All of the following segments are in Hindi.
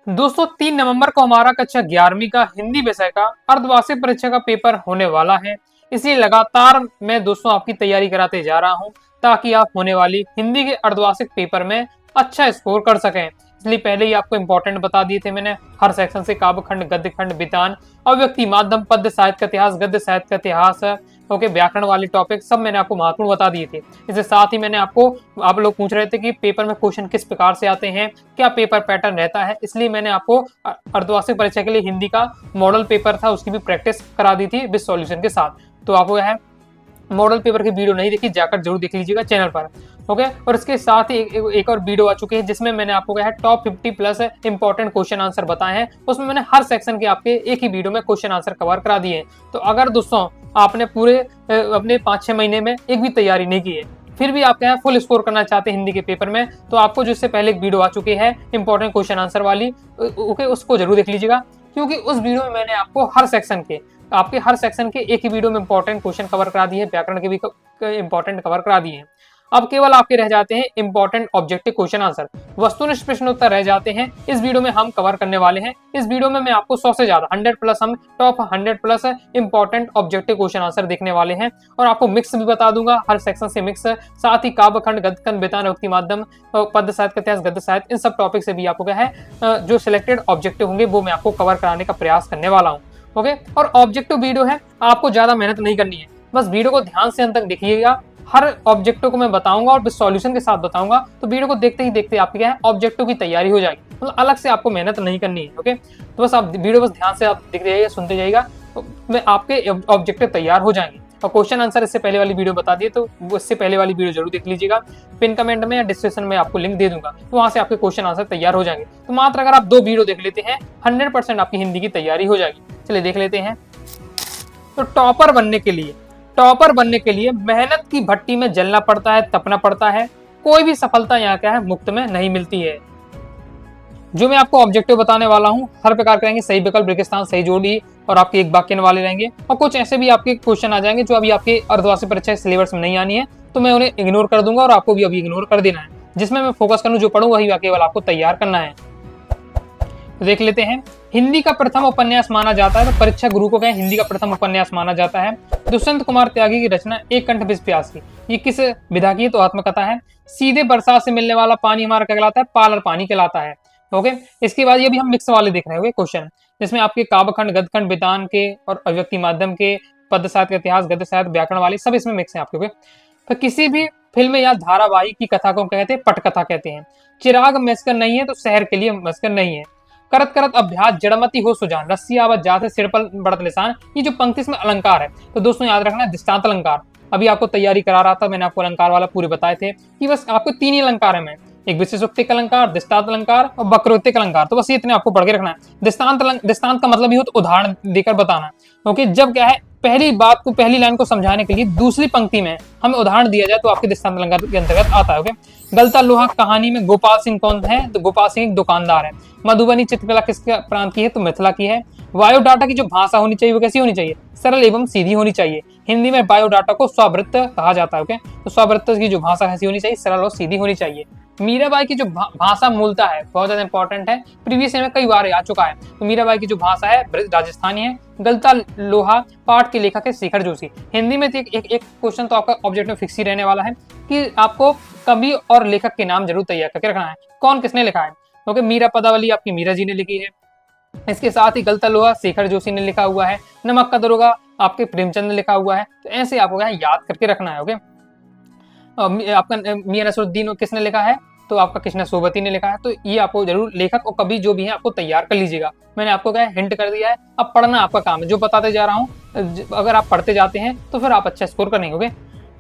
दोस्तों 3 नवंबर को हमारा कक्षा 11वीं का हिंदी विषय का अर्धवार्षिक परीक्षा का पेपर होने वाला है। इसलिए लगातार मैं दोस्तों आपकी तैयारी कराते जा रहा हूं ताकि आप होने वाली हिंदी के अर्धवार्षिक पेपर में अच्छा स्कोर कर सकें। इसलिए पहले ही आपको इंपॉर्टेंट बता दिए थे मैंने, हर सेक्शन से काव्य खंड, गद्य खंड, वितान, अव्यक्ति माध्यम, पद्य साहित्य का इतिहास, गद्य साहित्य का इतिहास, ओके, व्याकरण वाले टॉपिक सब मैंने आपको महत्वपूर्ण बता दिए थे। इसके साथ ही मैंने आपको, आप लोग पूछ रहे थे कि पेपर में क्वेश्चन किस प्रकार से आते हैं, क्या पेपर पैटर्न रहता है, इसलिए मैंने आपको अर्धवार्षिक परीक्षा के लिए हिंदी का मॉडल पेपर था उसकी भी प्रैक्टिस करा दी थी विद सॉल्यूशन के साथ। तो आपको है मॉडल पेपर की वीडियो नहीं देखी, जाकर जरूर देख लीजिएगा चैनल पर, ओके। और इसके साथ ही एक और वीडियो आ चुकी है जिसमें मैंने आपको क्या है top 50 plus important question answer बताए हैं। उसमें मैंने हर सेक्शन के आपके एक ही वीडियो में क्वेश्चन आंसर कवर करा दिए हैं। तो अगर दोस्तों आपने पूरे अपने 5-6 महीने में एक भी तैयारी नहीं की है, फिर भी आप क्या है फुल स्कोर करना चाहते हैं हिंदी के पेपर में, तो आपको जिससे पहले एक वीडियो आ चुकी है इंपॉर्टेंट क्वेश्चन आंसर वाली, ओके, उसको जरूर देख लीजिएगा। क्योंकि उस वीडियो में मैंने आपको हर सेक्शन के एक ही वीडियो में इंपॉर्टेंट क्वेश्चन कवर करा दिए हैं, व्याकरण के भी इंपॉर्टेंट कवर करा दिए हैं। अब केवल आपके रह जाते हैं इंपॉर्टेंट ऑब्जेक्टिव क्वेश्चन आंसर, वस्तुनिष्ठ प्रश्न उत्तर रह जाते हैं। इस वीडियो में हम कवर करने वाले हैं। इस वीडियो में मैं आपको 100 से ज्यादा 100 प्लस हम top 100 plus important objective question answer देखने वाले हैं। और आपको मिक्स भी बता दूंगा, हर सेक्शन से मिक्स, साथ ही काव्य खंड, गद्य खंड, वितान, अव्यक्ति माध्यम, पद्य साहित्य का इतिहास, गद्य साहित्य, इन सब टॉपिक से भी आपको क्या है जो सिलेक्टेड ऑब्जेक्टिव होंगे वो मैं आपको कवर कराने का प्रयास करने वाला हूँ, ओके। और ऑब्जेक्टिव वीडियो है, आपको ज्यादा मेहनत नहीं करनी है, बस वीडियो को ध्यान से अंत तक देखिएगा। हर ऑब्जेक्टिव को मैं बताऊंगा और सॉल्यूशन के साथ बताऊंगा, तो वीडियो को देखते ही देखते आपकी क्या है ऑब्जेक्टिव की तैयारी हो जाएगी, मतलब अलग से आपको मेहनत नहीं करनी है, ओके। तो बस आप वीडियो बस ध्यान से आप देखते जाइएगा, सुनते जाइएगा, तो मैं आपके ऑब्जेक्टिव तैयार हो जाएंगे। और क्वेश्चन आंसर इससे पहले वाली वीडियो बता दिए, तो इससे पहले वाली वीडियो जरूर देख लीजिएगा। पिन कमेंट में या डिस्क्रिप्शन में आपको लिंक दे दूंगा, तो वहां से आपके क्वेश्चन आंसर तैयार हो जाएंगे। तो मात्र अगर आप 2 वीडियो देख लेते हैं 100% आपकी हिंदी की तैयारी हो जाएगी। चलिए देख लेते हैं। तो टॉपर बनने के लिए मेहनत की भट्टी में जलना पड़ता है, तपना पड़ता है। कोई भी सफलता यहाँ क्या है मुफ्त में नहीं मिलती है। जो मैं आपको ऑब्जेक्टिव बताने वाला हूँ हर प्रकार के रहेंगे, सही विकल्प, रेगिस्तान, सही जोड़ी और आपके एक वाक्य वाले रहेंगे। और कुछ ऐसे भी आपके क्वेश्चन आ जाएंगे जो अभी आपके अर्धवार्षिक परीक्षा सिलेबस में नहीं आनी है, तो मैं उन्हें इग्नोर कर दूंगा और आपको भी अभी इग्नोर कर देना है। जिसमें मैं फोकस करूँ, जो पढ़ूँ वही केवल आपको तैयार करना है। तो देख लेते हैं। हिंदी का प्रथम उपन्यास माना जाता है, तो परीक्षा गुरु को क्या हिंदी का प्रथम उपन्यास माना जाता है। दुष्यंत कुमार त्यागी की रचना एक कंठ विष प्यास की, ये किस विधा की? तो आत्मकथा है। सीधे बरसात से मिलने वाला पानी हमारा क्या कहलाता है? पालर पानी कहलाता है, ओके। इसके बाद ये भी हम मिक्स वाले देख रहे होंगे क्वेश्चन, जिसमें आपके काव्य खंड, गद्य खंड, वितान के और अव्यक्ति माध्यम के, पद्य साहित्य का इतिहास, गद्य साहित्य, व्याकरण वाले सब इसमें मिक्स है आपके, ओके। तो किसी भी फिल्म या धारावाहिक की कथा को कहते हैं पटकथा कहते हैं। चिराग मैस्कर नहीं है तो शहर के लिए मैस्कर नहीं है। करत करत अभ्यास जड़मती हो सुजान, रस्सी आवत जाते सिर पर बढ़त निशान। ये जो पंक्ति इसमें अलंकार है, तो दोस्तों याद रखना दृष्टांत अलंकार। अभी आपको तैयारी करा रहा था, मैंने आपको अलंकार वाला पूरे बताए थे कि बस आपको 3 ही अलंकार है, मैं एक विशेषोक्तिक अलंकार, दृष्टांत अलंकार और वक्रोक्तिक अलंकार। तो बस ये इतने आपको पढ़ के रखना है। दृष्टांत का मतलब ये हो तो उदाहरण देकर बताना, ओके। जब क्या है पहली बात को, पहली लाइन को समझाने के लिए दूसरी पंक्ति में हमें उदाहरण दिया जाए तो आपके दृष्टांत अलंकार के अंतर्गत आता है, ओके। गलता लोहा कहानी में गोपाल सिंह कौन है? तो गोपाल सिंह एक दुकानदार है। मधुबनी चित्रकला किसके प्रांत की है? तो मिथिला की है। बायोडाटा की जो भाषा होनी चाहिए वो कैसी होनी चाहिए? सरल एवं सीधी होनी चाहिए। हिंदी में बायोडाटा को स्ववृत्त कहा जाता है, ओके। तो स्ववृत्त की जो भाषा कैसी होनी चाहिए? सरल और सीधी होनी चाहिए। मीराबाई की जो भाषा मूलता है बहुत ज्यादा इंपॉर्टेंट है, प्रीवियस ईयर में कई बार आ चुका है। तो मीराबाई की जो भाषा है राजस्थानी है। गलता लोहा पाठ के लेखक है शेखर जोशी। हिंदी में एक क्वेश्चन तो आपका ऑब्जेक्ट में फिक्स ही रहने वाला है कि आपको कवि और लेखक के नाम जरूर तैयार करके रखना है, कौन किसने लिखा है, ओके। मीरा पदावली आपकी मीरा जी ने लिखी है। इसके साथ ही गलता लोहा शेखर जोशी ने लिखा हुआ है। नमक का दरोगा आपके प्रेमचंद ने लिखा हुआ है। तो ऐसे आपको याद करके रखना है, ओके। आपका मियां नसरुद्दीन किसने लिखा है? तो आपका कृष्णा सोबती ने लिखा है। तो ये आपको जरूर लेखक और कवि जो भी है आपको तैयार कर लीजिएगा। मैंने आपको क्या हिंट कर दिया है, अब पढ़ना आपका काम है। जो बताते जा रहा हूँ अगर आप पढ़ते जाते हैं तो फिर आप अच्छा स्कोर करेंगे, ओके।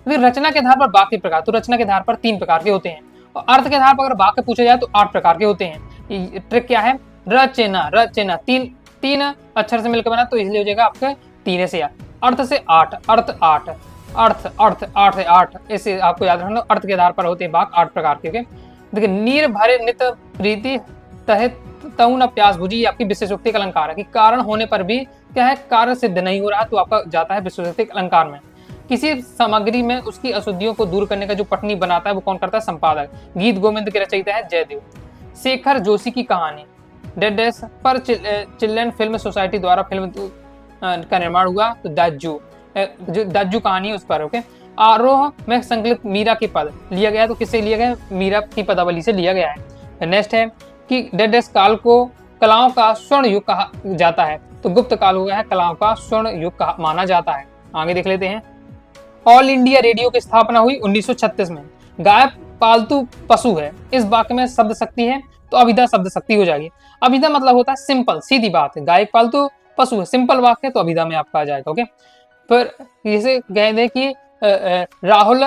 फिर रचना के आधार पर वाक्य प्रकार, तो रचना के आधार पर 3 प्रकार के होते हैं। और अर्थ के आधार पर अगर वाक्य पूछे जाए तो 8 प्रकार के होते हैं। ट्रिक क्या है? रचना 3 अक्षर से मिलकर बना, तो इसलिए हो जाएगा आपके 3 से 8। अर्थ से 8, अर्थ से 8, ऐसे आपको याद रखना। अर्थ के आधार पर होते हैं वाक्य 8 प्रकार के, देखिए। नीर भरे नित प्रीति तहे तऊ न प्यास बुझी, आपकी विशेषोक्ति का अलंकार है कि कारण होने पर भी क्या है कार्य सिद्ध नहीं हो रहा, तो आपका जाता है विशेषोक्ति अलंकार में। किसी सामग्री में उसकी अशुद्धियों को दूर करने का जो पटनी बनाता है वो कौन करता है? संपादक। गीत गोविंद के रचयिता है जयदेव। शेखर जोशी की कहानी, डेड डेस पर चिल्ड्रन फिल्म सोसाइटी द्वारा फिल्म का निर्माण हुआ। तो दाजू जो दाजू कहानी है उस पर। ओके, आरोह में संकलित मीरा के पद लिया गया। तो किससे लिया गया? मीरा की पदावली से लिया गया है। नेक्स्ट है कि डेड डेस काल को कलाओं का स्वर्ण युग कहा जाता है। तो गुप्त काल हो गया है कलाओं का स्वर्ण युग माना जाता है। आगे देख लेते हैं। ऑल इंडिया रेडियो की स्थापना हुई 1936 में। गाय पालतू पशु है, इस वाक्य में शब्द शक्ति है तो अभिधा शब्द शक्ति हो जाएगी। अभिधा मतलब होता है सिंपल, सीधी बात है। गाय पालतू पशु है, सिंपल वाक्य है तो अभिधा में आपका आ जाएगा। ओके, फिर जैसे कह दे कि राहुल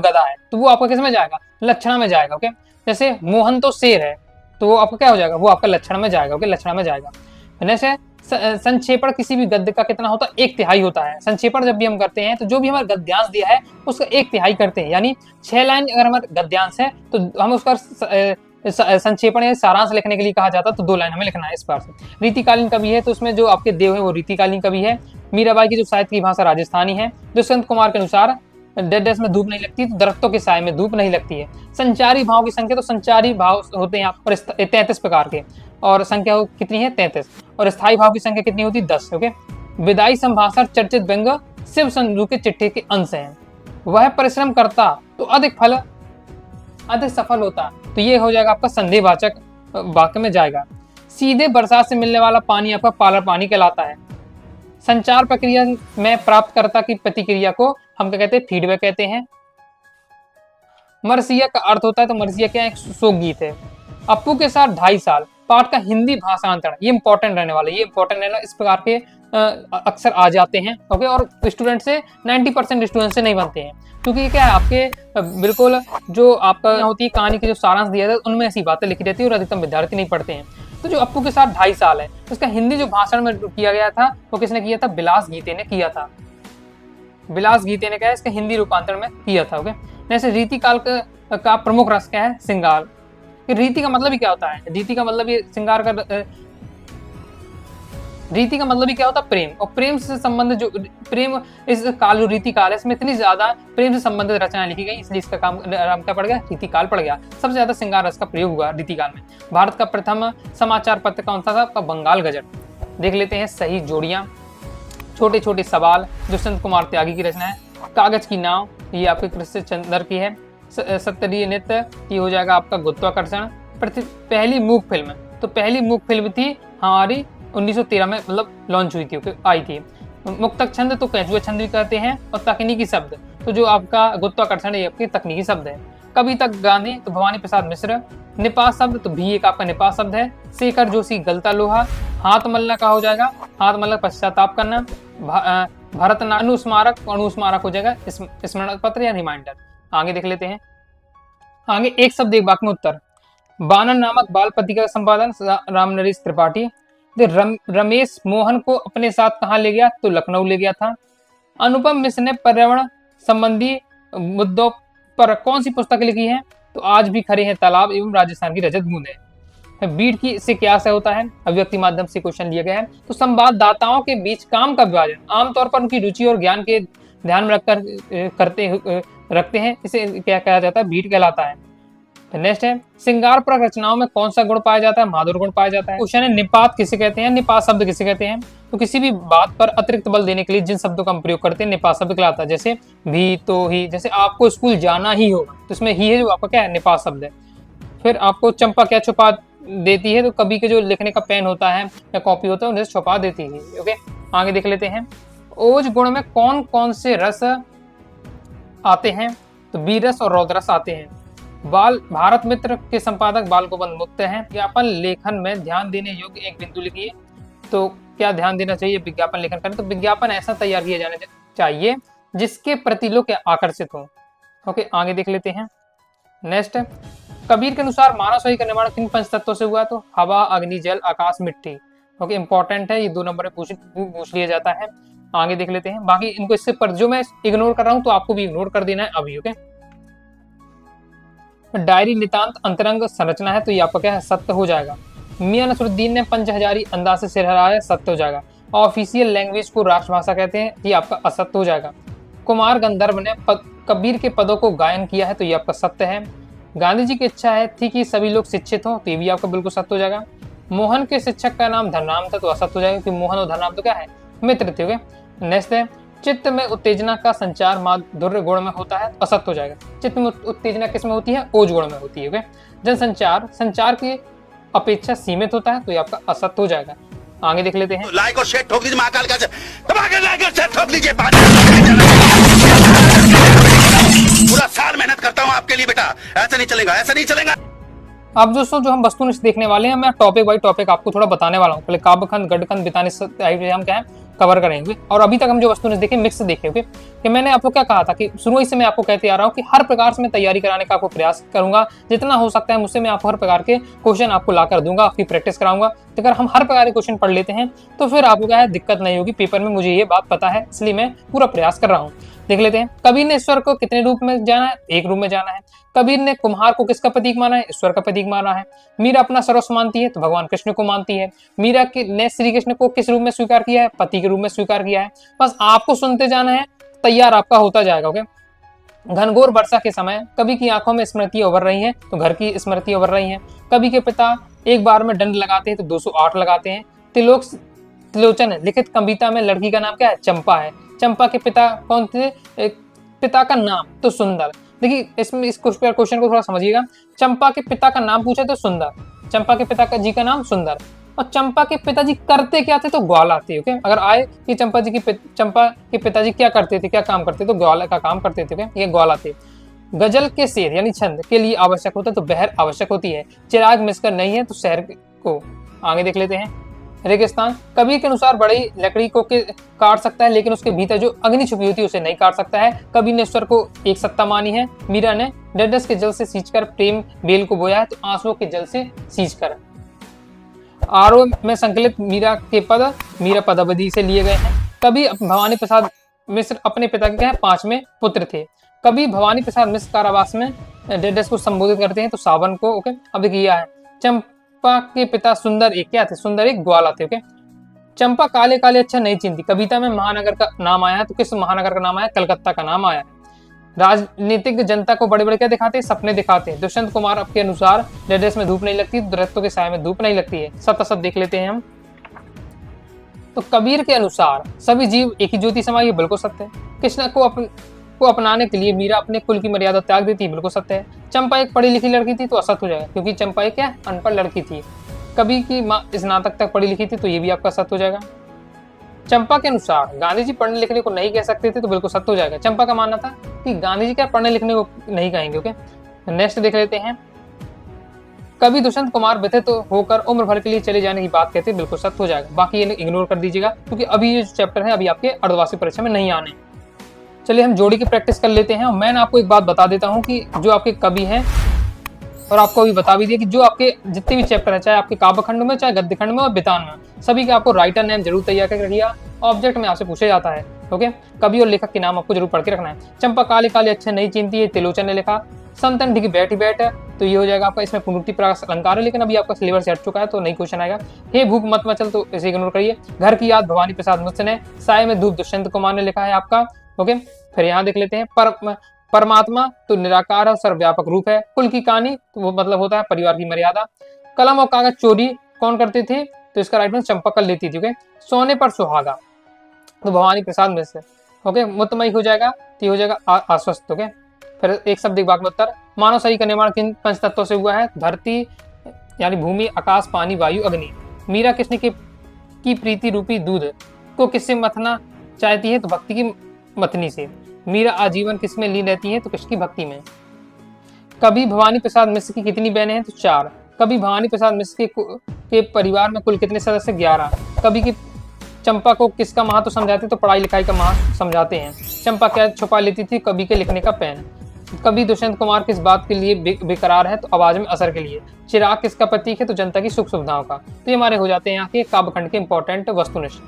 गधा है तो वो आपका किस में जाएगा? लक्षण में जाएगा। ओके, जैसे मोहन तो शेर है तो वो आपका क्या हो जाएगा? वो आपका लक्षण में जाएगा। ओके, लक्षण में जाएगा। जैसे संक्षेपण किसी भी गद्य का कितना होता है? 1/3 होता है। संक्षेपण जब भी हम करते हैं तो जो भी हमारा गद्यांश दिया है उसका 1/3 करते हैं, यानी 6 लाइन अगर हमारा गद्यांश है तो हम उसका संक्षेपण या सारांश लिखने के लिए कहा जाता है तो 2 लाइन हमें लिखना है इस बार से। रीतिकालीन कवि है तो उसमें जो आपके देव है वो रीतिकालीन कवि है। मीराबाई की जो साहित्य की भाषा राजस्थानी है। दुष्यंत कुमार के अनुसार डेड डेस में धूप नहीं लगती तो दरख्तों के साए में धूप नहीं लगती है। संचारी भाव की संख्या, तो संचारी भाव होते हैं पर 33 प्रकार के, और संख्या कितनी है? 33। और स्थायी भाव की संख्या कितनी होती है? 10। ओके, विदाई संभाषण चर्चित व्यंग शिव संजू के चिट्ठी के अंश हैं। वह परिश्रम करता तो अधिक सफल होता, तो ये हो जाएगा आपका संदेहवाचक वाक्य में जाएगा। सीधे बरसात से मिलने वाला पानी आपका पालर पानी कहलाता है। संचार प्रक्रिया में प्राप्तकर्ता की प्रतिक्रिया को हम क्या कहते हैं? फीडबैक कहते हैं। मरसिया का अर्थ होता है, तो मरसिया क्या है? एक शोक गीत है। अप्पू के साथ 2.5 साल पाठ का हिंदी भाषांतरण, ये इंपॉर्टेंट रहने वाला है। ये इंपॉर्टेंट रहना, इस प्रकार के अक्सर आ जाते हैं। ओके, और स्टूडेंट से 90% स्टूडेंट से नहीं बनते हैं, क्योंकि क्या है आपके बिल्कुल जो आपका होती है कहानी की जो सारांश दिया था उनमें ऐसी बातें लिखी रहती है और अधिकतम विद्यार्थी नहीं पढ़ते हैं। तो जो अप्पू के साथ 2.5 साल है उसका हिंदी जो भाषण में किया गया था वो किसने किया था? बिलास गीते ने किया था। बिलास गीते ने क्या है? इसका हिंदी रूपांतरण में किया था। ओके, जैसे रीतिकाल का प्रमुख रस क्या है? श्रृंगार। रीति का मतलब ही क्या होता है? रीति का मतलब ये श्रृंगार का रीति का मतलब ही क्या होता है? प्रेम। और प्रेम से संबंधित जो प्रेम इस काल जो रीति काल है इसमें इतनी ज्यादा प्रेम से संबंधित रचनाएं लिखी गई, इसलिए इसका नाम क्या पड़ गया? रीति काल पड़ गया। सबसे ज्यादा श्रृंगार रस का प्रयोग हुआ रीति काल में। भारत का प्रथम समाचार पत्र कौन सा था? आपका बंगाल गजट। देख लेते हैं सही जोड़ियां। छोटे छोटे सवाल दुष्यंत कुमार त्यागी की रचना है। कागज की नाव, ये आपके कृष्ण चंद्र की है। सत्तरीय नृत्य, ये हो जाएगा आपका गुरुत्वाकर्षण। पहली मूक फिल्म, तो पहली मूक फिल्म थी हमारी 1913 में, मतलब लॉन्च हुई थी, आई थी। मुक्तक छंद तो कैचुआ छंद भी कहते हैं। और तकनीकी शब्द, तो जो आपका गुरुत्वाकर्षण ये आपके तकनीकी शब्द है। कवि तक गाने तो भवानी प्रसाद मिश्र। निपात शब्द तो भी एक आपका निपात शब्द है। शेखर जोशी गलता लोहा। हाथ मलना का हो जाएगा? हाथ मलना पश्चाताप करना। भरत अनुस्मारक हो जाएगा स्मरण पत्र या रिमाइंडर। आगे देख लेते हैं। आगे एक शब्द एक वाक्य में उत्तर। बानर नामक बाल पत्रिका का संपादन रामनरेश त्रिपाठी। रमेश मोहन को अपने साथ कहाँ ले गया? तो लखनऊ ले गया था। अनुपम मिश्र ने पर्यावरण संबंधी मुद्दों पर कौन सी पुस्तक लिखी है? तो आज भी खड़े हैं तालाब एवं राजस्थान की रजत बूंदें। बीट की से क्या से होता है? अभिव्यक्ति माध्यम से क्वेश्चन लिया गया है। तो संवाददाताओं के बीच काम का विभाजन आमतौर पर उनकी रुचि और ज्ञान के ध्यान में रखकर रखते हैं, इसे क्या कहा जाता है? बीट कहलाता है। नेक्स्ट है श्रृंगार पर रचनाओं में कौन सा गुण पाया जाता है? माधुर गुण पाया जाता है। क्वेश्चन है निपात किसे कहते हैं? निपात शब्द किसे कहते हैं? तो किसी भी बात पर अतिरिक्त बल देने के लिए जिन शब्दों का हम प्रयोग करते हैं निपात शब्द कहलाता है। जैसे भी, तो, ही। जैसे आपको स्कूल जाना ही होगा तो इसमें ही है जो आपका क्या है? निपात शब्द है। फिर आपको चंपा क्या छुपा देती है? तो कभी के जो लिखने का पेन होता है या कॉपी होता है उन्हें छुपा देती है। ओके, आगे देख लेते हैं। ओज गुण में कौन कौन से रस आते हैं? तो बीरस और रौद्रस आते हैं। बाल भारत मित्र के संपादक बाल गोविंद मुक्त हैं। विज्ञापन लेखन में ध्यान देने योग्य एक बिंदु लिखिए। तो क्या ध्यान देना चाहिए विज्ञापन लेखन करें? तो विज्ञापन ऐसा तैयार किया जाना चाहिए जिसके प्रति लोग आकर्षित हो। ओके, आगे देख लेते हैं। नेक्स्ट, कबीर के अनुसार मानव शरीर का निर्माण किन पंच तत्वों से हुआ? तो हवा, अग्नि, जल, आकाश, मिट्टी। ओके, इंपॉर्टेंट है, ये 2 नंबर में पूछ लिया जाता है। आगे देख लेते हैं। बाकी इनको इससे पर जो मैं इग्नोर कर रहा हूं तो आपको भी इग्नोर कर देना है अभी। ओके, डायरी नितांत अंतरंग संरचना है तो ये आपका क्या है? सत्य हो जाएगा। मियां नसरुद्दीन ने पंचहजारी अंदाज से सिर हिलाया, सत्य हो जाएगा। ऑफिशियल लैंग्वेज को राष्ट्रभाषा कहते हैं, ये आपका असत्य हो जाएगा। कुमार गंधर्व ने कबीर के पदों को गायन किया है तो ये आपका सत्य है। गांधी जी की इच्छा थी कि सभी लोग शिक्षित हों तो ये भी आपका बिल्कुल सत्य हो जाएगा। मोहन के शिक्षक का नाम धनराम था तो असत्य हो जाएगा, क्योंकि मोहन और धनराम तो क्या है, मित्र थे। नेक्स्ट है चित्त में उत्तेजना का संचार माधुर्य गुण में होता है, असत्य हो जाएगा। चित्त में उत्तेजना किस में होती है, ओज गुण में होती है। जनसंचार संचार की अपेक्षा सीमित होता है, तो ये आपका असत्य हो जाएगा। आगे देख लेते हैं। लाइक और शेयर ठोक दीजिए, महाकाल का लाइक और शेयर ठोक लीजिए। पूरा साल मेहनत करता हूँ आपके लिए बेटा, ऐसा नहीं चलेगा, ऐसा नहीं चलेगा। अब दोस्तों जो हम वस्तुनिष्ठ देखने वाले हैं, मैं टॉपिक बाई टॉपिक आपको थोड़ा बताने वाला हूँ। पहले काव्यखंड, गद्यखंड, बिताने हम क्या है कवर करेंगे, और अभी तक हम जो वस्तुनिष्ठ देखे मिक्स देखे। ओके, कि मैंने आपको क्या कहा था कि शुरू से मैं आपको कहते आ रहा हूँ कि हर प्रकार से मैं तैयारी कराने का आपको प्रयास करूंगा, जितना हो सकता है मुझसे मैं आपको हर प्रकार के क्वेश्चन आपको ला कर दूंगा, आपकी प्रैक्टिस कराऊंगा। तो अगर हम हर प्रकार के क्वेश्चन पढ़ लेते हैं तो फिर आपको क्या है दिक्कत नहीं होगी पेपर में, मुझे ये बात पता है, इसलिए मैं पूरा प्रयास कर रहा हूँ। देख लेते हैं। कबीर ने ईश्वर को कितने रूप में जाना है, एक रूप में जाना है। कबीर ने कुम्हार को किसका प्रतीक माना है, ईश्वर का प्रतीक माना है। मीरा अपना सर्वस्व मानती है तो भगवान कृष्ण को मानती है। मीरा ने श्री कृष्ण को किस रूप में स्वीकार किया है, पति के रूप में स्वीकार किया है। बस आपको सुनते जाना है, तैयार आपका होता जाएगा। ओके, घनघोर वर्षा के समय कवि की आंखों में स्मृतियां उभर रही हैं तो घर की स्मृतियां उभर रही हैं। कवि के पिता एक बार में दंड लगाते हैं तो 208 लगाते हैं। त्रिलोचन लिखित कविता में लड़की का नाम क्या है, चंपा है। चंपा के पिता कौन थे, पिता का नाम तो सुंदर। देखिए इसमें इस क्वेश्चन को थोड़ा समझिएगा। चंपा के पिता का नाम पूछे तो सुंदर, चंपा के पिता का जी का नाम सुंदर, और चंपा के पिताजी करते क्या थे तो ग्वाला थे। ओके, अगर आए कि चंपा के पिताजी क्या करते थे, क्या काम करते तो ग्वाला का काम करते थे। ये ग्वाला थे। गजल के शेर यानी छंद के लिए आवश्यक होता है तो बहर आवश्यक होती है। चिराग मिसकर नहीं है तो शहर को। आगे देख लेते हैं। रेगिस्तान कबीर के अनुसार बड़ी लकड़ी को काट सकता है लेकिन उसके भीतर जो अग्नि छुपी होती है उसे नहीं काट सकता है। कबीर ने ईश्वर को एक सत्ता मानी है। मीरा ने ढाढस के जल से सींचकर प्रेम बेल को बोया है तो आंसुओं के जल से सींचकर। आरोह में संकलित मीरा के पद मीरा पदावधि से लिए गए हैं। कभी भवानी प्रसाद मिश्र अपने पिता के 5वें पुत्र थे। कभी भवानी प्रसाद मिश्र कारावास में ढाढस को संबोधित करते हैं तो सावन को। ओके, अब किया है। चंपा के पिता सुंदर एक क्या थे, सुंदर एक ग्वाला थे। ओके, चंपा काले काले अच्छा नहीं चिंती। कविता में महानगर का नाम आया है तो किस महानगर का नाम आया, कलकत्ता का नाम आया है। राजनीतिक जनता को बड़े बड़े क्या दिखाते हैं, सपने दिखाते हैं। दुष्यंत कुमार के अनुसार ढाढस में धूप नहीं लगती, दरख्तों के साए में धूप नहीं लगती है। सत असत देख लेते हैं हम। तो कबीर के अनुसार सभी जीव एक ही ज्योति समाई है, बिल्कुल सत्य है। कृष्ण को अपनाने के लिए मीरा अपने कुल की मर्यादा त्याग देती है, बिल्कुल सत्य है। चंपा एक पढ़ी लिखी लड़की थी तो असत्य हो जाएगा, क्योंकि चंपा एक क्या अनपढ़ लड़की थी। कबीर की माँ स्नातक तक पढ़ी लिखी थी तो ये भी आपका सत्य हो जाएगा। चंपा के अनुसार गांधी जी पढ़ने लिखने को नहीं कह सकते थे तो बिल्कुल सत्य हो जाएगा। चंपा का मानना था कि गांधी जी क्या पढ़ने लिखने को नहीं कहेंगे। ओके, नेक्स्ट देख लेते हैं। कभी दुष्यंत कुमार व्यथित होकर उम्र भर के लिए चले जाने की बात कहते हैं, बिल्कुल सत्य हो जाएगा। बाकी ये इग्नोर कर दीजिएगा क्योंकि अभी ये चैप्टर है अभी आपके अर्धवार्षिक परीक्षा में नहीं आने। चलिए हम जोड़ी की प्रैक्टिस कर लेते हैं। और मैंने आपको एक बात बता देता हूँ कि जो आपके कवि हैं, और आपको अभी बता भी दिया कि जो आपके जितने भी चैप्टर है, चाहे आपके काव्यखंड में, चाहे गद्यखंड में और बितान में, सभी के आपको राइटर नेम जरूर तैयार करके रखिए। ऑब्जेक्ट में आपसे पूछा जाता है। ओके, कवि और लेखक के नाम आपको जरूर पढ़ के रखना है। चंपा काले काले अच्छे नहीं चिंती है, त्रिलोचन ने लिखा। संतन ढिकी बैठी बैठ तो ये हो जाएगा आपका, इसमें पुनरुक्ति प्रास अलंकार है लेकिन अभी आपका सिलेबस हट चुका है तो नहीं क्वेश्चन आएगा। हे भूख मत मचल तो इसे इग्नोर करिए। घर की याद भवानी प्रसाद मिश्र ने। साय में धूप दुष्यंत कुमार ने लिखा है आपका। ओके, फिर यहाँ देख लेते हैं। परमात्मा तो निराकार और सर्वव्यापक रूप है। कुल की कहानी तो वो मतलब होता है परिवार की मर्यादा। कलम और कागज चोरी कौन करते थे तो इसका राइट में चंपा कर लेती थी। ओके, सोने पर सुहागा तो भवानी प्रसाद मिश्र। ओके, मुतमई हो जाएगा तो हो जाएगा आश्वस्त। ओके, फिर एक शब्द एक वाक्य उत्तर। मानव शरीर का निर्माण किन पंच तत्वों से हुआ है, धरती यानी भूमि, आकाश, पानी, वायु, अग्नि। मीरा कृष्ण की प्रीति रूपी दूध को किससे मथना चाहती है तो भक्ति की मथनी से। मीरा आजीवन किसमें लीन रहती है तो कृष्ण की भक्ति में। कभी भवानी प्रसाद मिश्र की कितनी बहनें हैं तो 4। कभी भवानी प्रसाद मिश्र के परिवार में कुल कितने सदस्य, 11। कभी की चंपा को किसका महत्व समझाते तो पढ़ाई लिखाई का महत्व समझाते हैं। चंपा क्या छुपा लेती थी, कभी के लिखने का पेन। कभी दुष्यंत कुमार किस बात के लिए बेकरार है तो आवाज में असर के लिए। चिराग किसका प्रतीक है तो जनता की सुख सुविधाओं का। तो ये हमारे हो जाते हैं यहाँ के काव्यखंड के इंपॉर्टेंट वस्तुनिष्ठ।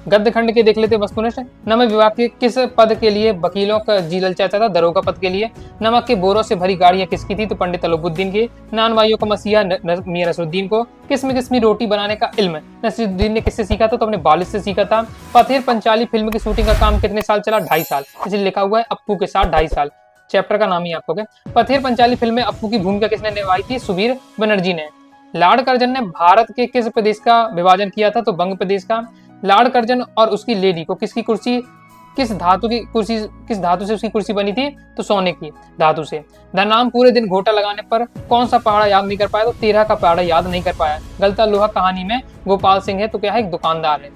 गद्य खंड के देख लेते वस्तुनिष्ठ। नमक विभाग के किस पद के लिए वकीलों का जी ललचाता था, दरोगा पद के लिए। नमक के बोरों से भरी गाड़ियां किसकी थी तो पंडित अलाउद्दीन की। नानवाइयों का मसीहा मियां नसरुद्दीन को। किस्म किस्मी रोटी बनाने का इल्म नसरुद्दीन ने किससे सीखा था तो अपने वालिद से सीखा था। पथेर पंचाली फिल्म की शूटिंग का काम कितने साल चला, 2.5 साल। इसलिए लिखा हुआ है अप्पू के साथ 2.5 साल। चैप्टर का नाम ही आपको क्या। पथेर पंचाली फिल्म में अप्पू की भूमिका किसने निभाई थी, सुबीर बनर्जी ने। लॉर्ड कर्जन ने भारत के किस प्रदेश का विभाजन किया था? तो बंग प्रदेश का। लॉर्ड कर्जन और उसकी लेडी को किस धातु से उसकी कुर्सी बनी थी? तो सोने की धातु से। धनराम पूरे दिन घोटा लगाने पर कौन सा पहाड़ा याद नहीं कर पाया? तो 13 का पहाड़ा याद नहीं कर पाया। गलता लोहा कहानी में गोपाल सिंह है, तो क्या है? एक दुकानदार है।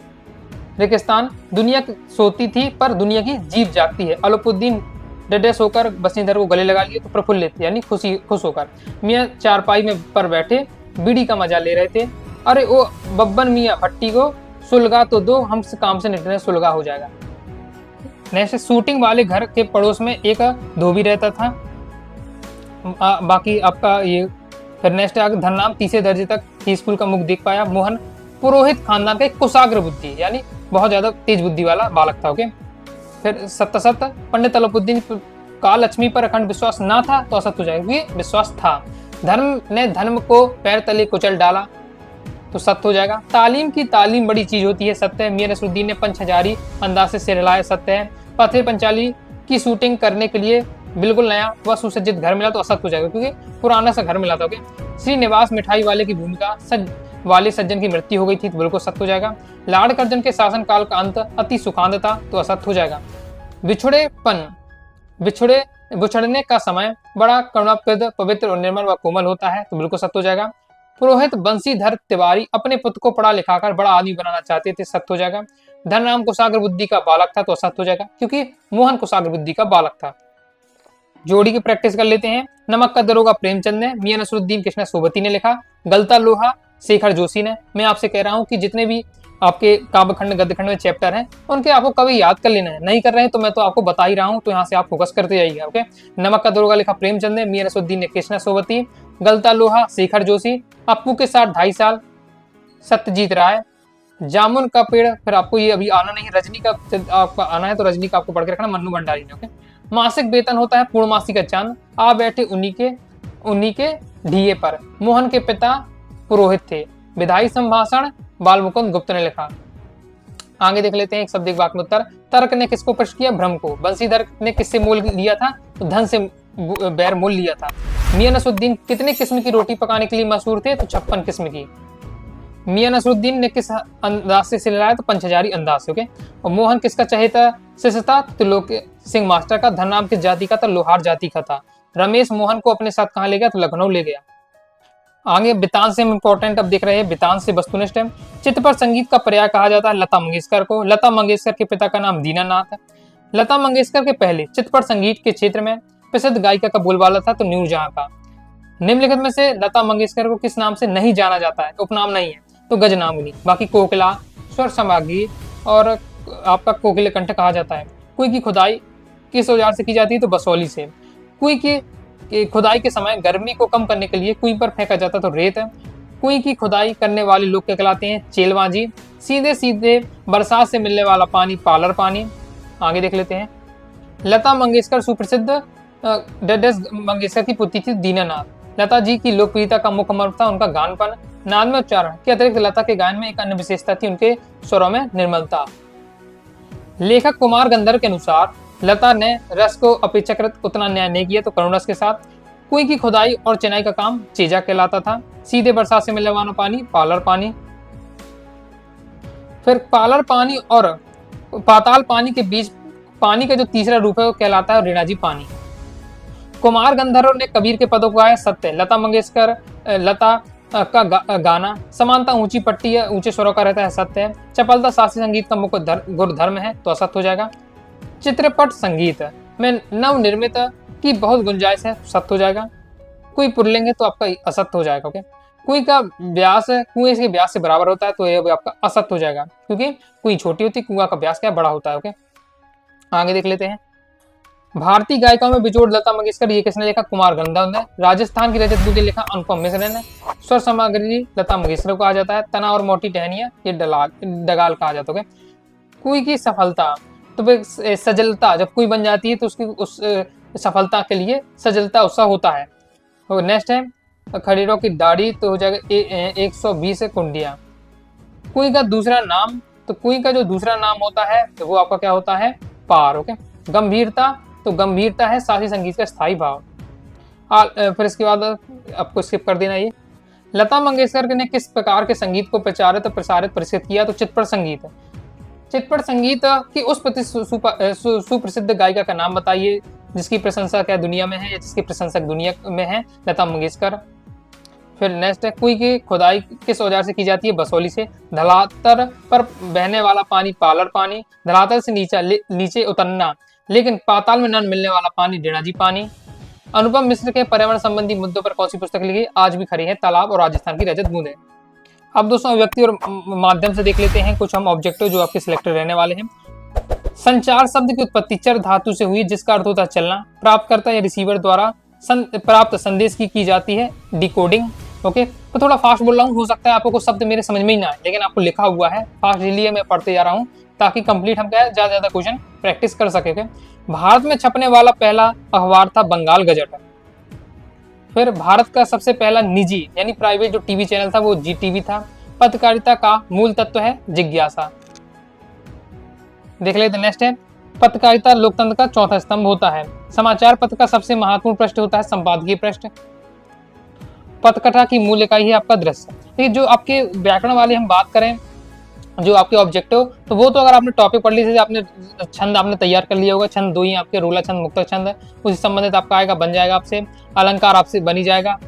रेगिस्तान, दुनिया सोती थी पर दुनिया की जीभ जागती है। अलाउद्दीन डडेस होकर बसीधर को गले लगा लिए, तो प्रफुल्लित यानी खुश होकर। मियाँ चारपाई में पर बैठे बीड़ी का मजा ले रहे थे। अरे ओ बब्बन मियाँ भट्टी को सुलगा तो दो, हम काम से निकलने सुलगा हो जाएगा। नेक्स्ट, शूटिंग वाले घर के पड़ोस में एक धोबी रहता था। बाकी आपका ये। फिर नेक्स्ट है, धनराम तीसरे दर्जे तक ही स्कूल का मुख देख पाया। मोहन पुरोहित खानदान का एक कुशाग्र बुद्धि यानी बहुत ज्यादा तेज बुद्धि वाला बालक था। ओके। फिर सत्य पंडित अलाउद्दीन का लक्ष्मी पर अखंड विश्वास ना था, तो असत्य हो जाएगा, क्योंकि विश्वास था। धर्म ने धर्म को पैर तले कुचल डाला, तो सत्य हो जाएगा। तालीम बड़ी चीज होती है, सत्य है। मियां नसरुद्दीन ने पंचहजारी अंदाज से सिर हिलाया, सत्य है। पथेर पंचाली की शूटिंग करने के लिए बिल्कुल नया व सुसज्जित घर मिला, तो असत्य हो जाएगा, क्योंकि पुराना सा घर मिला था। श्रीनिवास मिठाई वाले की भूमिका वाले सज्जन की मृत्यु हो गई थी, तो बिल्कुल सत्य हो जाएगा। लॉर्ड कर्जन के शासन काल का अंत अति सुखांत था, तो असत्य हो जाएगा। बिछड़ने का समय बड़ा करुणाप्रद, पवित्र और निर्मल व कोमल होता है, तो बिल्कुल सत्य हो जाएगा। पुरोहित बंशीधर तिवारी अपने पुत्र को पढ़ा लिखाकर बड़ा आदमी बनाना चाहते थे, सत्य हो जाएगा। धनराम कुशाग्र बुद्धि का बालक था, तो असत्य हो जाएगा, क्योंकि मोहन कुशाग्र बुद्धि का बालक था। जोड़ी की प्रैक्टिस कर लेते हैं। नमक का दरोगा प्रेमचंद ने, मियां नसरुद्दीन कृष्ण सोबती ने लिखा। गलता लोहा शेखर जोशी ने। मैं आपसे कह रहा हूं कि जितने भी आपके काव्यखंड गद्यखंड में चैप्टर हैं, उनके आपको कभी याद कर लेना है। नहीं कर रहे हैं तो मैं तो आपको बता ही रहा हूं, तो यहाँ से आप फोकस करते जाइए। ओके। नमक का दरोगा लिखा प्रेमचंद ने, मियां नसरुद्दीन ने कृष्ण सोबती। गलता लोहा शेखर जोशी। अप्पू के साथ 2.5 साल सत्यजीत राय। जामुन का पेड़, फिर आपको ये अभी आना नहीं, रजनी का आपका आना है, तो रजनी का आपको पढ़ के रखना, मन्नू भंडारी ने। ओके। मासिक वेतन होता है पूर्णमासी का चांद। आ बैठे उन्हीं के ढीए पर। मोहन के पिता पुरोहित थे। विधायी संभाषण बालमुकुंद गुप्त ने लिखा। आगे देख लेते हैं एक शब्द एक वाक्य में उत्तर। तर्क ने किसको प्रश्न किया? भ्रम को। बंशीधर ने किससे मोल लिया था? तो धन से बैर मोल लिया था। मियां नसरुद्दीन कितने किस्म की रोटी पकाने के लिए मशहूर थे? तो 56 किस्म की। मियां नसरुद्दीन ने किस अंदाज से सिलाया? तो पंचहजारी अंदाज से। ओके। और मोहन किसका चहेता शिष्य था? त्रिलोक सिंह मास्टर का। धनराम किस जाति का था? लोहार जाति का था। रमेश मोहन को अपने साथ कहाँ ले गया? तो लखनऊ ले गया। आगे बितान से इंपॉर्टेंट अब देख रहे हैं, बितान से वस्तुनिष्ठ है। चित्र पर संगीत का पर्याय कहा जाता है लता मंगेशकर को। लता मंगेशकर के पिता का नाम दीनानाथ है। लता मंगेशकर के पहले चित्र पर संगीत के क्षेत्र में प्रसिद्ध गायिका का बोलबाला था, तो नूरजहां का। निम्नलिखित में से लता मंगेशकर को किस नाम से नहीं जाना जाता है? उपनाम नहीं है, तो गजनामुनी। बाकी कोकिला, स्वर समागी और आपका कोकिले कंठ कहा जाता है। कुएं की खुदाई किस औजार से की जाती है? तो बसौली से। कुएं की खुदाई के समय गर्मी को कम करने के लिए कुएं पर फेंका जाता तो रेत। कुएं की खुदाई करने वाले लोग क्या कहलाते हैं? चेलवाजी। सीधे सीधे बरसात से मिलने वाला पानी पालर पानी। आगे देख लेते हैं। लता मंगेशकर सुप्रसिद्ध डडेस मंगेशकर की पुत्री थी दीनानाथ। लता जी की लोकप्रियता का मुख्य मर्म था उनका गानपन। नाद में उच्चारण के अतिरिक्त लता के गायन में एक अन्य विशेषता थी उनके स्वरों में निर्मलता। लेखक कुमार गंधर्व के अनुसार लता ने रस को अपेक्षाकृत उतना न्याय नहीं किया, तो करुण रस के साथ। कुएं की खुदाई और चिनाई का काम चेजा कहलाता था। सीधे बरसात से मिलने वाला पानी पालर पानी। फिर पालर पानी और पाताल पानी के बीच पानी का जो तीसरा रूप है वो कहलाता है ऋणाजी पानी। कुमार गंधर्व ने कबीर के पदों को गाया, सत्य। लता मंगेशकर लता का गाना समानता ऊंची पट्टी है, ऊंचे स्वरों का रहता है, सत्य है। चपलता शास्त्रीय संगीत का मुख्य गुरुधर्म है, तो असत्य हो जाएगा। चित्रपट संगीत में नवनिर्मित की बहुत गुंजाइश है, सत्य हो जाएगा। कोई पुल्लिंग है तो आपका असत्य हो जाएगा। ओके। कुएं का व्यास कुएं के व्यास से बराबर होता है, तो ये आपका असत्य हो जाएगा, क्योंकि कुएं छोटी होती है, कुआं का व्यास क्या बड़ा होता है। ओके। आगे देख लेते हैं। भारतीय गायिकाओं में बिजोड़ लता मंगेशकर, ये किसने लिखा? कुमार गंधर्व ने। राजस्थान की रजत दूधी लिखा अनुपम मिश्र ने। स्वर सामग्री लता मंगेशकर को कहा जाता है। तना और मोटी टहनिया ये डगाल कहा जाता है। कुएं की सफलता तो सजलता, जब कुएं बन जाती है तो उसकी उस सफलता के लिए सजलता उत्साह होता है। और नेक्स्ट है खड़ीरों की दाढ़ी, तो हो जाएगा 120 कुंडिया। कुएं का दूसरा नाम, तो कुएं का जो दूसरा नाम होता है तो वो आपका क्या होता है? पार। ओके। गंभीरता, तो गंभीरता है शास्त्रीय संगीत का स्थायी भाव। फिर इसके बाद आपको स्किप कर देना ये। लता मंगेशकर ने किस प्रकार के संगीत को प्रचारित प्रसारित प्रसिद्ध किया? तो चितपट संगीत। चितपट संगीत की उस सुप्रसिद्ध गायिका का नाम बताइए जिसकी प्रशंसक है दुनिया में है, या जिसकी प्रशंसक दुनिया में है? लता मंगेशकर। फिर नेक्स्ट है, कुएं की खुदाई किस औजार से की जाती है? बसौली से। धरातल पर बहने वाला पानी पालर पानी, धरातल से नीचे उतरना लेकिन पाताल में न मिलने वाला पानी डेणाजी पानी। अनुपम मिश्र के पर्यावरण संबंधी मुद्दों पर कौन सी पुस्तक लिखी? आज भी खड़ी है तालाब और राजस्थान की रजत बूंदें। अब दोस्तों व्यक्ति और माध्यम से देख लेते हैं कुछ हम ऑब्जेक्टिव जो आपके सिलेक्टेड रहने वाले हैं। संचार शब्द की उत्पत्ति चर धातु से हुई जिसका अर्थ होता है चलना। प्राप्तकर्ता या रिसीवर द्वारा प्राप्त संदेश की जाती है डिकोडिंग। ओके, तो थोड़ा फास्ट बोल रहा हूँ, हो सकता है आपको कुछ शब्द मेरे समझ में ही ना आए, लेकिन आपको लिखा हुआ है फास्ट, इसलिए मैं पढ़ते जा रहा हूँ ताकि कंप्लीट हम क्या है ज्यादा ज्यादा क्वेश्चन प्रैक्टिस कर सके। भारत में छपने वाला पहला अखबार था बंगाल गजट। फिर भारत का सबसे पहला निजी यानी प्राइवेट जो टीवी चैनल था वो जी टीवी था। पत्रकारिता का मूल तत्व है जिज्ञासा। देख लेते नेक्स्ट है, पत्रकारिता लोकतंत्र का चौथा स्तंभ होता है। समाचार पत्र का सबसे महत्वपूर्ण पृष्ठ होता है संपादकीय पृष्ठ। पत्रकथा की मूल इकाई है आपका दृश्य। देखिए जो आपके व्याकरण वाले हम बात करें जो आपके ऑब्जेक्टिव, तो वो तो अगर आपने टॉपिक पढ़ ली, जैसे आपने छंद आपने तैयार कर लिया होगा, छंद दो ही आपके, रोला छंद मुक्तक छंद, उसी संबंधित आपका आएगा, बन जाएगा आपसे। अलंकार आपसे बनी जाएगा,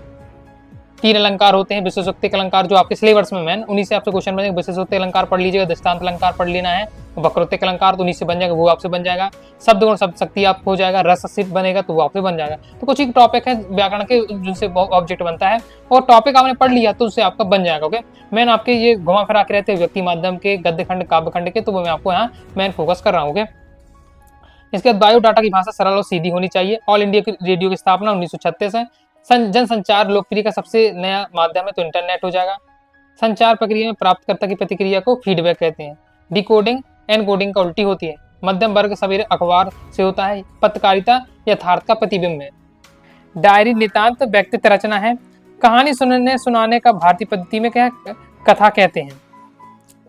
3 अलंकार होते हैं, विशेषोक्ति अलंकार जो आपके सिलेबस में मैन, उन्हीं से आपसे क्वेश्चन बनेगा। विशेषोक्ति अलंकार पढ़ लीजिएगा, दृष्टांत अलंकार पढ़ लेना है, वक्रोक्ति अलंकार तो उन्हीं से बन जाएगा, वो आपसे बन जाएगा। शब्द गुण शब्द शक्ति आप हो जाएगा, रस सिद्ध बनेगा तो वो आपसे बन जाएगा। तो कुछ ही टॉपिक है व्याकरण के जिनसे ऑब्जेक्ट बनता है, और टॉपिक आपने पढ़ लिया तो उससे आपका बन जाएगा। ओके, मैन आपके ये घुमा फिरा के रहते हैं व्यक्ति माध्यम के, गद्य खंड, काव्य खंड के, तो वो मैं आपको यहाँ मैन फोकस कर रहा हूँ। इसके बाद बायोडाटा की भाषा सरल और सीधी होनी चाहिए। ऑल इंडिया रेडियो की स्थापना 1936 है। जनसंचार लोकप्रिय का सबसे नया माध्यम है तो इंटरनेट हो जाएगा। संचार प्रक्रिया में प्राप्तकर्ता की प्रतिक्रिया को फीडबैक कहते हैं। डिकोडिंग एनकोडिंग का उल्टी होती है। मध्यम वर्ग सवेरे अखबार से होता है। पत्रकारिता यथार्थ का प्रतिबिंब है। डायरी नितांत व्यक्तित्व रचना है। कहानी सुनाने का भारतीय पद्धति में क्या कथा कहते हैं।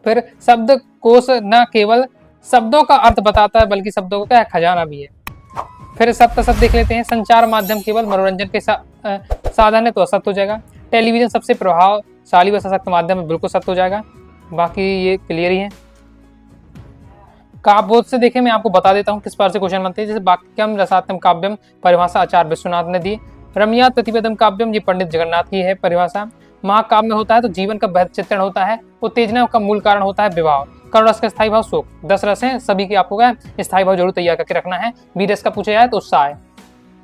फिर शब्द कोश न केवल शब्दों का अर्थ बताता है बल्कि शब्दों का क्या खजाना भी है। फिर सत्य सब देख लेते हैं। संचार माध्यम केवल मनोरंजन के साधन है तो असत्य हो जाएगा। टेलीविजन सबसे प्रभावशाली व सशक्त माध्यम है, बिल्कुल सत्य हो जाएगा। बाकी ये क्लियर ही है। काव्यबोध से देखें, मैं आपको बता देता हूँ किस बार से क्वेश्चन बनते हैं। जैसे वाक्यम रसात्म काव्यम परिभाषा आचार्य विश्वनाथ ने दी। रम्यात प्रतिपदम काव्यम ये पंडित जगन्नाथ की है परिभाषा। महाकाव्य में होता है तो जीवन का बेहतर चित्रण होता है। उत्तेजना का मूल कारण होता है विवाह। करुण रस का स्थायी भाव शोक। 10 रस हैं, सभी की आपको क्या स्थायी भाव जरूर तैयार करके रखना है। वीर रस का पूछा जाए तो उत्साह है।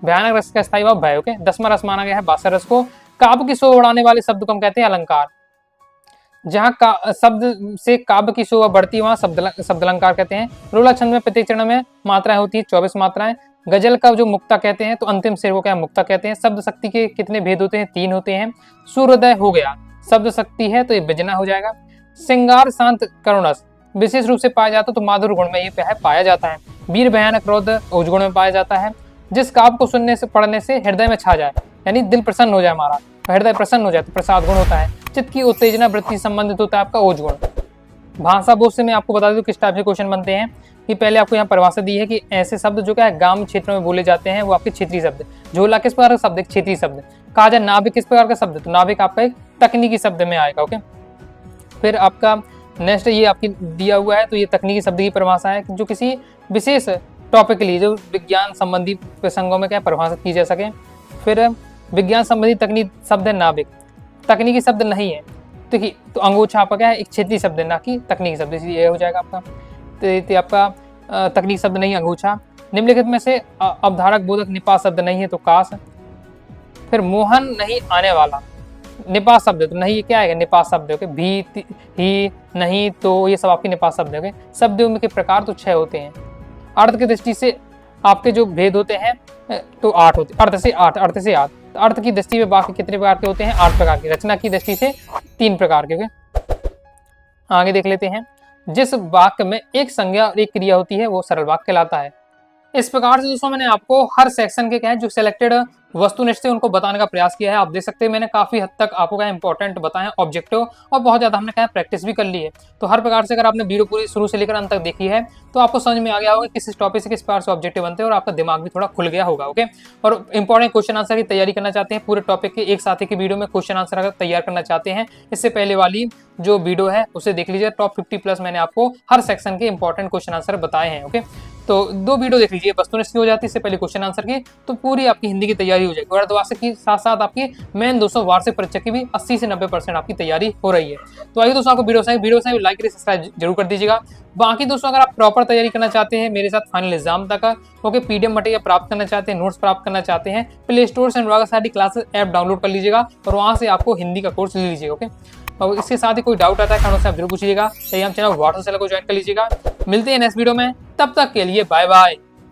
भयानक रस का स्थायी भाव भय। ओके, 10वां रस माना गया है बासर रस को। काव्य की शोभा बढ़ाने वाले शब्द को हम कहते हैं अलंकार। जहाँ शब्द से काव्य की शोभा बढ़ती है वहाँ शब्द अलंकार कहते हैं। रोला छंद में प्रत्येक चरण में मात्राएं होती है 24 मात्राएं। गजल का जो मुक्ता कहते हैं तो अंतिम शेर को क्या मुक्ता कहते हैं। शब्द शक्ति के कितने भेद होते हैं? 3 होते हैं। सूर्योदय हो गया, शब्द शक्ति है तो ये बिजना हो जाएगा। श्रृंगार शांत करुणस विशेष रूप से पाया जाता है तो माधुर गुण में ये पाया जाता है। वीर भयानक क्रोध ओज गुण में पाया जाता है। जिस काव्य को सुनने से पढ़ने से हृदय में छा जाए यानी दिल प्रसन्न हो जाए, हमारा हृदय प्रसन्न हो जाए तो प्रसाद गुण होता है। चित्त की उत्तेजना वृत्ति संबंधित होता है आपका ओज गुण। भाषा बोध से मैं आपको बता दूं किस टाइप से क्वेश्चन बनते हैं कि पहले आपको यहाँ परिभाषा दी है कि ऐसे शब्द जो क्या है ग्राम क्षेत्र में बोले जाते हैं वो आपके क्षेत्रीय शब्द। झोला किस प्रकार का शब्द? एक क्षेत्रीय शब्द। कहा जाए नाभिक किस प्रकार का शब्द? तो नाभिक आपका एक तकनीकी शब्द में आएगा। ओके, फिर आपका नेक्स्ट ये आपकी दिया हुआ है तो ये तकनीकी शब्द की परिभाषा है जो किसी विशेष टॉपिक के लिए जो विज्ञान संबंधी प्रसंगों में क्या परिभाषित की जा सके। फिर विज्ञान संबंधी तकनीक शब्द है नाभिक, तकनीकी शब्द नहीं है। देखिए तो अंगूठा आपका क्या है एक क्षेत्रीय शब्द है ना कि तकनीकी शब्द, इसलिए ये हो जाएगा आपका। तो आपका तकनीकी शब्द नहीं अंगूठा। निम्नलिखित में से अवधारक बोधक निपात शब्द नहीं है तो काश। फिर मोहन नहीं आने वाला निपात शब्द तो नहीं, क्या आएगा निपात शब्द। ओके, भी ही नहीं तो ये सब आपके निपात शब्द है। शब्दों के प्रकार तो 6 होते हैं। अर्थ की दृष्टि से आपके जो भेद होते हैं तो 8 होते हैं। अर्थ से 8 अर्थ की दृष्टि में वाक्य कितने प्रकार के होते हैं? 8 प्रकार के। रचना की दृष्टि से 3 प्रकार के। आगे देख लेते हैं। जिस वाक्य में एक संज्ञा और एक क्रिया होती है वो सरल वाक्य कहलाता है। इस प्रकार से दोस्तों मैंने आपको हर सेक्शन के क्या है जो सिलेक्टेड वस्तुनिष्ठ थे उनको बताने का प्रयास किया है। आप देख सकते हैं मैंने काफी हद तक आपको क्या इंपॉर्टेंट बताया ऑब्जेक्टिव, और बहुत ज्यादा हमने क्या प्रैक्टिस भी कर ली है। तो हर प्रकार से अगर आपने वीडियो पूरी शुरू से लेकर अंत तक देखी है तो आपको समझ में आ गया होगा किस टॉपिक से किस प्रकार से ऑब्जेक्टिव बनते हैं, और आपका दिमाग भी थोड़ा खुल गया होगा। ओके, और इंपॉर्टेंट क्वेश्चन आंसर की तैयारी करना चाहते हैं पूरे टॉपिक के एक साथ की वीडियो में क्वेश्चन आंसर अगर तैयार करना चाहते हैं, इससे पहले वाली जो वीडियो है उसे देख लीजिए। टॉप 50 प्लस मैंने आपको हर सेक्शन के इंपॉर्टेंट क्वेश्चन आंसर बताए हैं। ओके, तो 2 वीडियो देख लीजिए, वस्तुनिष्ठ की हो जाती है इससे पहले क्वेश्चन आंसर की, तो पूरी आपकी हिंदी की तैयारी हो जाएगी। और अर्धवार्षिक के साथ साथ आपकी मेन दोस्तों वार्षिक परीक्षा की भी 80 से 90% आपकी तैयारी हो रही है। तो आइए दोस्तों, आपको वीडियो से लाइक करिए, सब्सक्राइब जरूर कर दीजिएगा। बाकी दोस्तों अगर आप प्रॉपर तैयारी करना चाहते हैं मेरे साथ फाइनल एग्जाम तक, ओके, पीडीएफ मटेरियल प्राप्त करना चाहते हैं, नोट्स प्राप्त करना चाहते हैं, प्ले स्टोर से अनुराग आचार्य क्लासेस ऐप डाउनलोड कर लीजिएगा और वहां से आपको हिंदी का कोर्स ले लीजिएगा। ओके, और इसके साथ ही कोई डाउट आता है खानों से आप जरूर पूछिएगा। हम चैनल व्हाट्सएप चैनल को ज्वाइन कर लीजिएगा। मिलते हैं नेक्स्ट वीडियो में, तब तक के लिए बाय बाय।